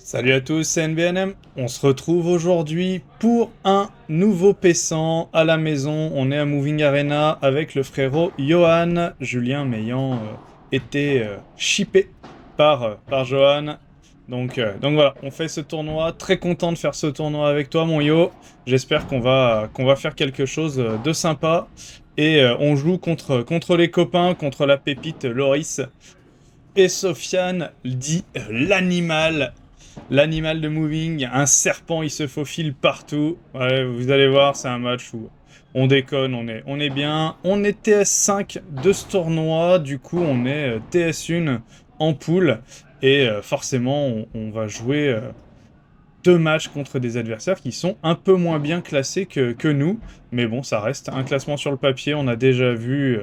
Salut à tous, c'est NBNM. On se retrouve aujourd'hui pour un nouveau P100 à la maison. On est à Moving Arena avec le frérot Johan, Julien m'ayant été shippé par Johan. Donc voilà, on fait ce tournoi. Très content de faire ce tournoi avec toi, mon Yo. J'espère qu'on va faire quelque chose de sympa. Et on joue contre les copains, contre la pépite Loris et Sofiane, dit l'animal. L'animal de Moving, un serpent, il se faufile partout. Ouais, vous allez voir, c'est un match où on déconne, on est bien. On est TS5 de ce tournoi, du coup on est TS1 en poule. Et forcément, on va jouer deux matchs contre des adversaires qui sont un peu moins bien classés que nous. Mais bon, ça reste un classement sur le papier. On a déjà vu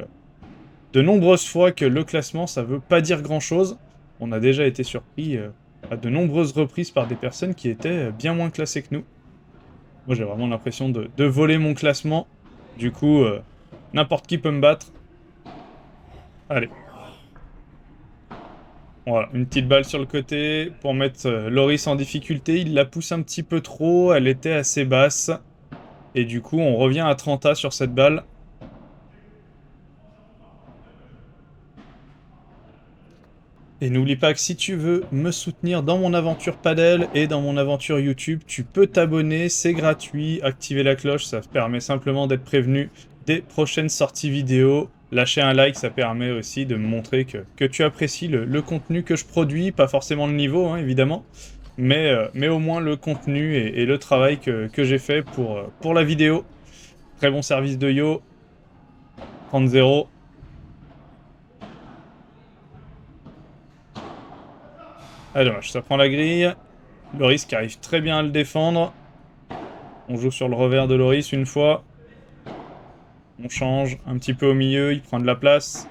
de nombreuses fois que le classement, ça veut pas dire grand-chose. On a déjà été surpris à de nombreuses reprises par des personnes qui étaient bien moins classées que nous. Moi, j'ai vraiment l'impression de voler mon classement. Du coup, n'importe qui peut me battre. Allez, voilà, une petite balle sur le côté pour mettre Loris en difficulté. Il la pousse un petit peu trop, elle était assez basse. Et du coup, on revient à 30A sur cette balle. Et n'oublie pas que si tu veux me soutenir dans mon aventure padel et dans mon aventure YouTube, tu peux t'abonner, c'est gratuit, activer la cloche, ça te permet simplement d'être prévenu des prochaines sorties vidéo. Lâcher un like, ça permet aussi de me montrer que tu apprécies le contenu que je produis, pas forcément le niveau, hein, évidemment, mais au moins le contenu et le travail que j'ai fait pour la vidéo. Très bon service de Yo, 30-0. Ah dommage, ça prend la grille. Loris qui arrive très bien à le défendre. On joue sur le revers de Loris une fois. On change un petit peu au milieu, il prend de la place.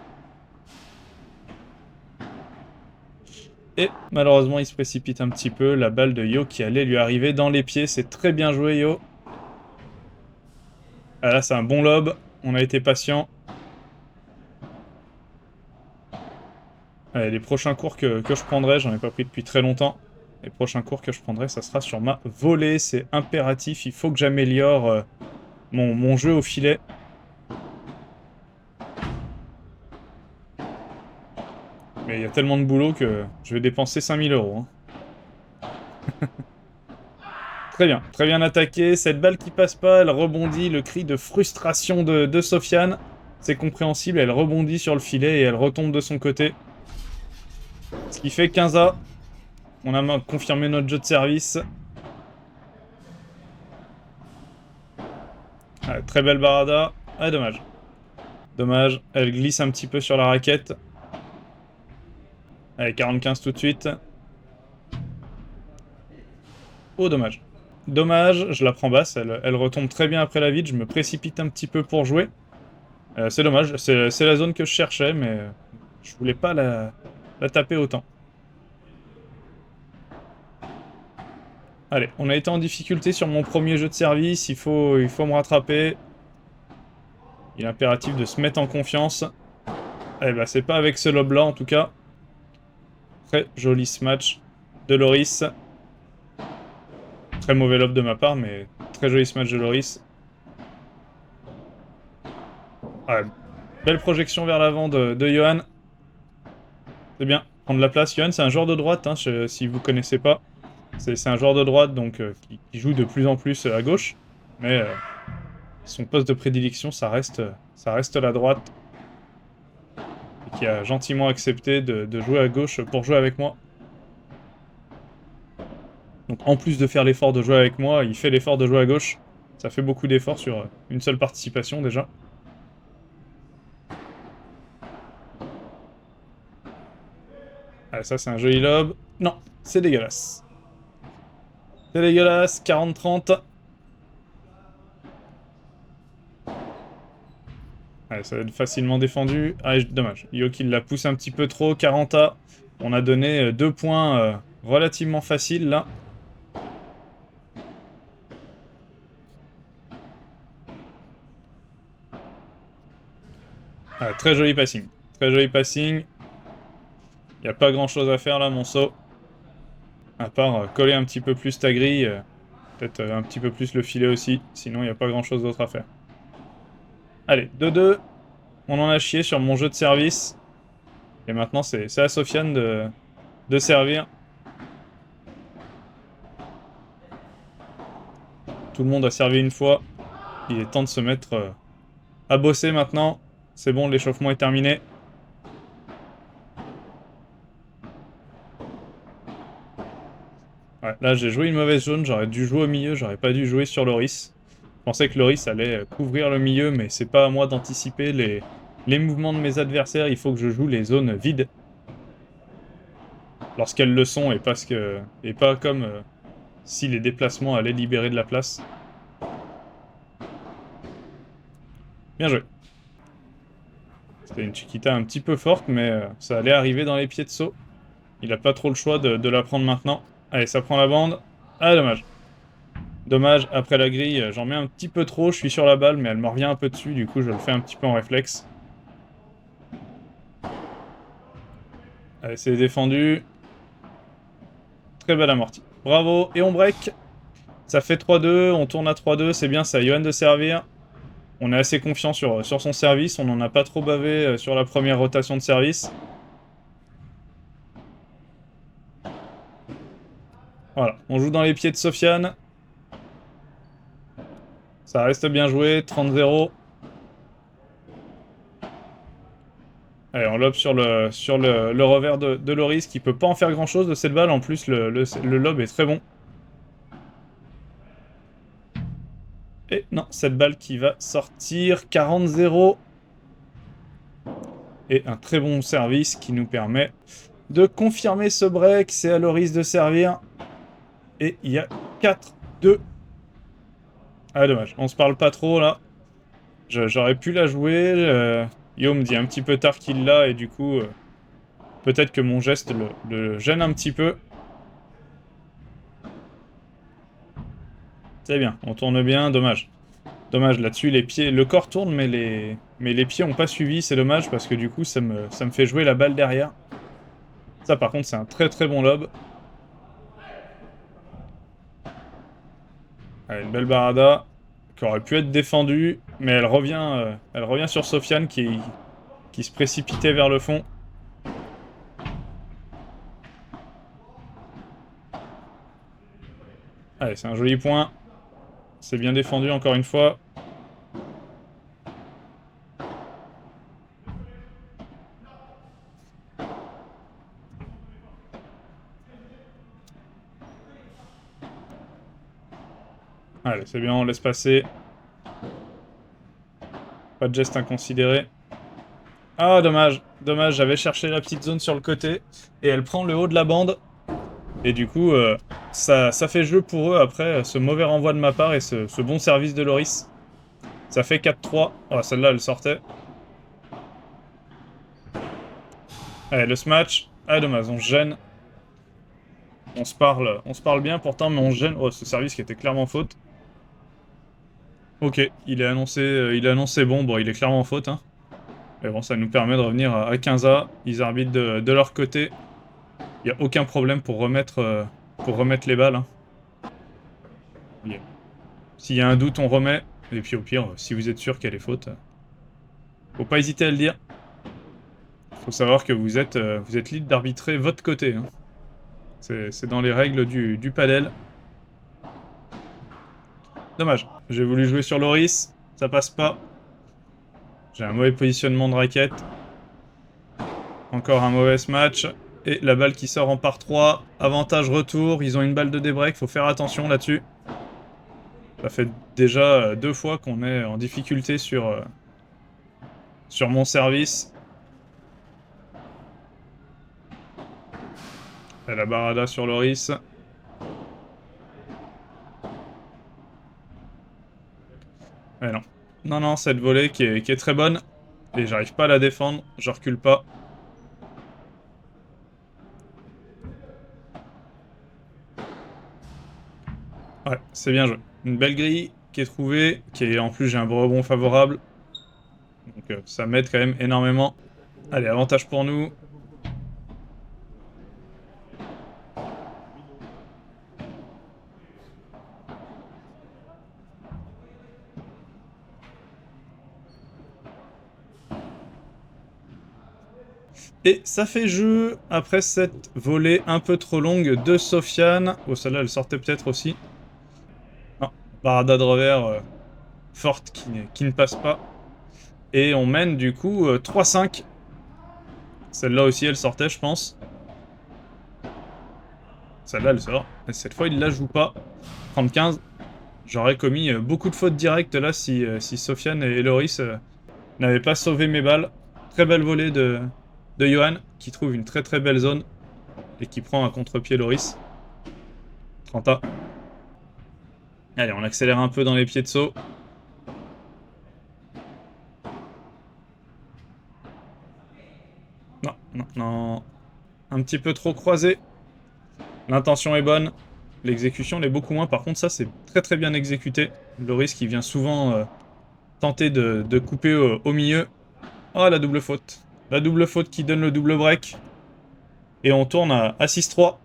Et malheureusement, il se précipite un petit peu. La balle de Yo qui allait lui arriver dans les pieds. C'est très bien joué, Yo. Ah là, c'est un bon lob. On a été patient. Allez, les prochains cours que je prendrai, j'en ai pas pris depuis très longtemps. Les prochains cours que je prendrai, ça sera sur ma volée. C'est impératif. Il faut que j'améliore mon jeu au filet. Mais il y a tellement de boulot que je vais dépenser 5000 €. Hein. Très bien attaqué. Cette balle qui passe pas, elle rebondit. Le cri de frustration de Sofiane. C'est compréhensible, elle rebondit sur le filet et elle retombe de son côté. Ce qui fait 15A. On a confirmé notre jeu de service. Ah, très belle barada. Ah, dommage. Dommage, elle glisse un petit peu sur la raquette. Allez, 40-15 tout de suite. Oh, dommage. Dommage, je la prends basse, elle retombe très bien après la vide, je me précipite un petit peu pour jouer. C'est dommage, c'est la zone que je cherchais, mais je voulais pas la taper autant. Allez, on a été en difficulté sur mon premier jeu de service, il faut me rattraper. Il est impératif de se mettre en confiance. Eh ben, c'est pas avec ce lob-là, en tout cas. Très joli smash de Loris. Très mauvais lob de ma part, mais très joli smash de Loris. Ouais, belle projection vers l'avant de Johan. C'est bien, prendre la place. Johan, c'est un joueur de droite, hein, si vous connaissez pas. C'est un joueur de droite donc qui joue de plus en plus à gauche. Mais son poste de prédilection, ça reste la droite. Et qui a gentiment accepté de jouer à gauche pour jouer avec moi. Donc en plus de faire l'effort de jouer avec moi, il fait l'effort de jouer à gauche. Ça fait beaucoup d'efforts sur une seule participation déjà. Ah, ça c'est un joli lob. Non, c'est dégueulasse. C'est dégueulasse, 40-30. Ouais, ça va être facilement défendu. Ah, dommage. Yoki la pousse un petit peu trop. 40A. On a donné 2 points relativement faciles là. Ah, très joli passing. Très joli passing. Il n'y a pas grand chose à faire là, mon saut. À part coller un petit peu plus ta grille, peut-être un petit peu plus le filet aussi, sinon il n'y a pas grand-chose d'autre à faire. Allez, 2-2. On en a chié sur mon jeu de service. Et maintenant, c'est à Sofiane de servir. Tout le monde a servi une fois. Il est temps de se mettre à bosser maintenant. C'est bon, l'échauffement est terminé. Ouais, là, j'ai joué une mauvaise zone. J'aurais dû jouer au milieu. J'aurais pas dû jouer sur Loris. Je pensais que Loris allait couvrir le milieu, mais c'est pas à moi d'anticiper les mouvements de mes adversaires. Il faut que je joue les zones vides. Lorsqu'elles le sont et pas comme si les déplacements allaient libérer de la place. Bien joué. C'était une Chiquita un petit peu forte, mais ça allait arriver dans les pieds de saut. Il a pas trop le choix de la prendre maintenant. Allez, ça prend la bande. Ah, dommage. Dommage, après la grille, j'en mets un petit peu trop. Je suis sur la balle, mais elle me revient un peu dessus. Du coup, je le fais un petit peu en réflexe. Allez, c'est défendu. Très belle amortie. Bravo, et on break. Ça fait 3-2, on tourne à 3-2. C'est bien, ça, Johan de servir. On est assez confiant sur son service. On n'en a pas trop bavé sur la première rotation de service. Voilà, on joue dans les pieds de Sofiane. Ça reste bien joué, 30-0. Allez, on lobe sur le revers de Loris qui peut pas en faire grand chose de cette balle. En plus, le lob est très bon. Et non, cette balle qui va sortir, 40-0. Et un très bon service qui nous permet de confirmer ce break. C'est à Loris de servir. Et il y a 4-2. Ah, dommage, on se parle pas trop là. J'aurais pu la jouer. Yo me dit un petit peu tard qu'il l'a et du coup, peut-être que mon geste le gêne un petit peu. C'est bien, on tourne bien, dommage. Dommage, là-dessus, les pieds... Le corps tourne, mais les pieds ont pas suivi, c'est dommage, parce que du coup, ça me fait jouer la balle derrière. Ça, par contre, c'est un très très bon lob. Allez, une belle barada, qui aurait pu être défendue, mais elle revient sur Sofiane, qui se précipitait vers le fond. Allez, c'est un joli point. C'est bien défendu, encore une fois. Allez, c'est bien, on laisse passer. Pas de geste inconsidéré. Ah, dommage. Dommage, j'avais cherché la petite zone sur le côté. Et elle prend le haut de la bande. Et du coup, ça fait jeu pour eux après ce mauvais renvoi de ma part et ce bon service de Loris. Ça fait 4-3. Oh, celle-là, elle sortait. Allez, le smash. Ah, dommage, on se gêne. On se parle bien pourtant, mais on se gêne. Oh, ce service qui était clairement faute. Ok, il est annoncé bon. Bon, il est clairement faute, hein. Mais bon, ça nous permet de revenir à 15A. Ils arbitrent de leur côté. Il n'y a aucun problème pour remettre les balles, hein. S'il y a un doute, on remet. Et puis au pire, si vous êtes sûr qu'elle est faute, faut pas hésiter à le dire. Faut savoir que vous êtes libre d'arbitrer votre côté, hein. C'est dans les règles du padel. Dommage. J'ai voulu jouer sur Loris. Ça passe pas. J'ai un mauvais positionnement de raquette. Encore un mauvais match. Et la balle qui sort en par 3. Avantage retour. Ils ont une balle de débreak. Faut faire attention là-dessus. Ça fait déjà 2 fois qu'on est en difficulté sur mon service. Et la barada sur Loris. Mais non. Non, non, cette volée qui est très bonne. Et j'arrive pas à la défendre. Je recule pas. Ouais, c'est bien joué. Une belle grille qui est trouvée. En plus, j'ai un rebond favorable. Donc ça m'aide quand même énormément. Allez, avantage pour nous. Et ça fait jeu après cette volée un peu trop longue de Sofiane. Oh, celle-là, elle sortait peut-être aussi. Non, parada de revers forte qui ne passe pas. Et on mène du coup 3-5. Celle-là aussi, elle sortait, je pense. Celle-là, elle sort. Et cette fois, il la joue pas. 30-15. J'aurais commis beaucoup de fautes directes là si Sofiane et Loris n'avaient pas sauvé mes balles. Très belle volée de Johan, qui trouve une très très belle zone et qui prend un contre-pied Loris. 30A. Allez, on accélère un peu dans les pieds de saut. Non, non, non. Un petit peu trop croisé. L'intention est bonne. L'exécution l'est beaucoup moins. Par contre, ça, c'est très très bien exécuté. Loris qui vient souvent tenter de couper au milieu. Oh, la double faute. La double faute qui donne le double break. Et on tourne à 6-3.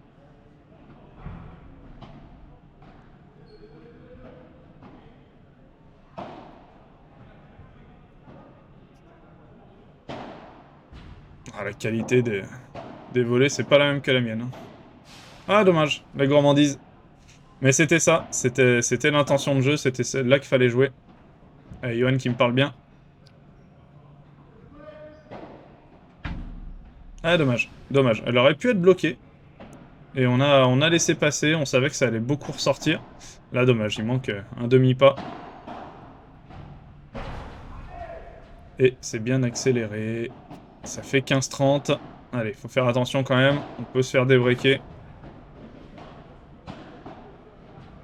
Ah, la qualité des volets, c'est pas la même que la mienne. Hein. Ah, dommage. La gourmandise. Mais c'était ça. C'était l'intention de jeu. C'était là qu'il fallait jouer. Johan qui me parle bien. Ah, dommage. Dommage. Elle aurait pu être bloquée. Et on a laissé passer. On savait que ça allait beaucoup ressortir. Là, dommage. Il manque un demi-pas. Et c'est bien accéléré. Ça fait 15-30. Allez, faut faire attention quand même. On peut se faire débreaker.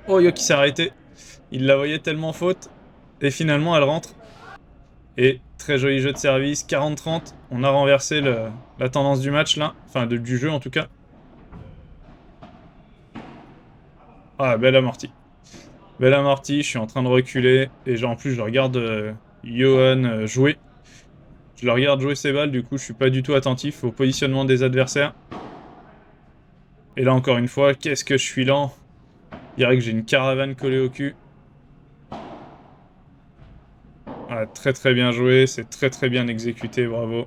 Oh, Yo qui s'est arrêté. Il la voyait tellement faute. Et finalement, elle rentre. Et très joli jeu de service. 40-30. On a renversé la tendance du match là. Enfin, du jeu en tout cas. Ah, belle amortie. Belle amortie. Je suis en train de reculer. Et genre, en plus, je regarde Johan jouer. Je le regarde jouer ses balles. Du coup, je suis pas du tout attentif au positionnement des adversaires. Et là, encore une fois, qu'est-ce que je suis lent. Je dirais que j'ai une caravane collée au cul. Ah, très très bien joué, c'est très très bien exécuté, bravo.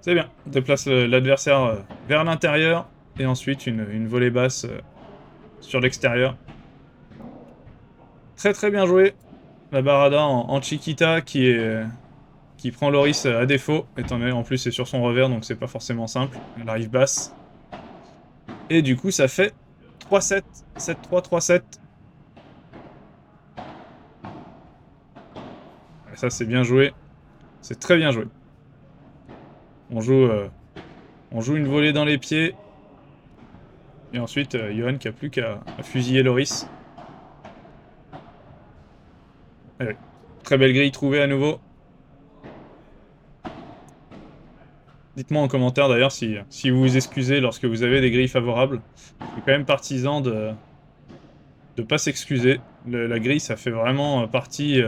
C'est bien, on déplace l'adversaire vers l'intérieur, et ensuite une volée basse sur l'extérieur. Très très bien joué, la Barada en Chiquita qui prend Loris à défaut, étant donné en plus c'est sur son revers, donc c'est pas forcément simple. Elle arrive basse. Et du coup ça fait 3-7, 7-3, 3-7. Et ça c'est bien joué, c'est très bien joué. On joue une volée dans les pieds. Et ensuite, Johan qui a plus qu'à fusiller Loris. Allez. Très belle grille trouvée à nouveau. Dites-moi en commentaire d'ailleurs si vous vous excusez lorsque vous avez des grilles favorables. Je suis quand même partisan de pas s'excuser. La grille, ça fait vraiment partie...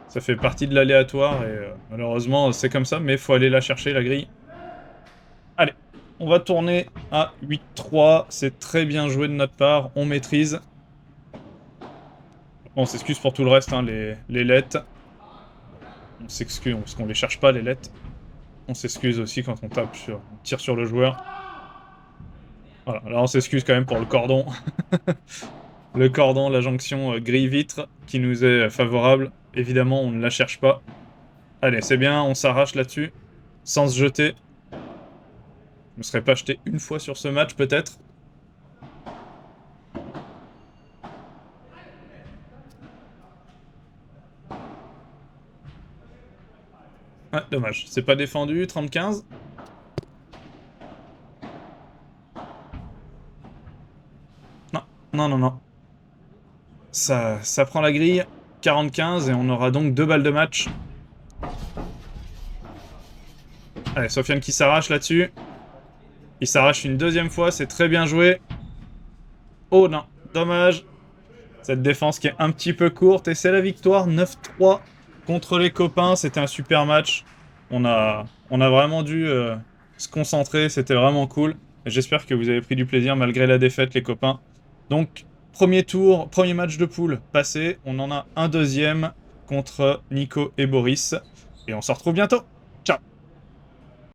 ça fait partie de l'aléatoire et malheureusement c'est comme ça, mais il faut aller la chercher la grille. Allez, on va tourner à 8-3. C'est très bien joué de notre part, on maîtrise. On s'excuse pour tout le reste, hein, les lettes. On s'excuse, parce qu'on les cherche pas, les lettes. On s'excuse aussi quand on on tire sur le joueur. Voilà, là on s'excuse quand même pour le cordon. Le cordon, la jonction grille-vitre qui nous est favorable. Évidemment, on ne la cherche pas. Allez, c'est bien, on s'arrache là-dessus. Sans se jeter. Je me serais pas jeté une fois sur ce match, peut-être. Ah, dommage. C'est pas défendu, 30-15. Non, non, non, non. Ça prend la grille. 40-15 et on aura donc 2 balles de match. Allez, Sofiane qui s'arrache là-dessus. Il s'arrache une deuxième fois, c'est très bien joué. Oh non, dommage. Cette défense qui est un petit peu courte. Et c'est la victoire 9-3 contre les copains. C'était un super match. On a vraiment dû se concentrer. C'était vraiment cool. J'espère que vous avez pris du plaisir malgré la défaite, les copains. Donc, premier tour, premier match de poule passé. On en a un deuxième contre Nico et Boris. et on se retrouve bientôt.